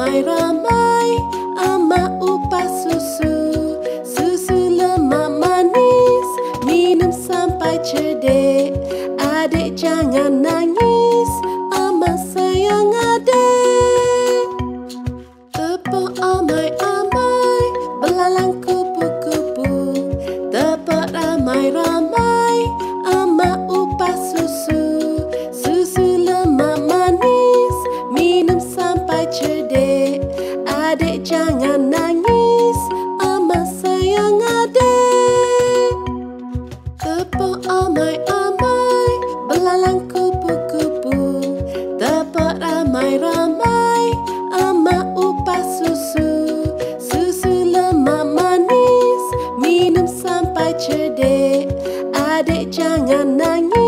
ramai-ramai, Ama upas susu. Susu lemak manis, minum sampai cedek. Adik jangan nangis, Ama sayang adik. Tepuk amai-amai, belalang kupu-kupu. Tepuk ramai-ramai, Ama upas susu. Susu lemak manis, minum sampai cedek. Adik jangan nangis, Ama sayang adik. Tepuk amai-amai, belalang kupu-kupu. Tepuk ramai-ramai, Ama upas susu. Susu lemak manis, minum sampai cedek. Adik jangan nangis.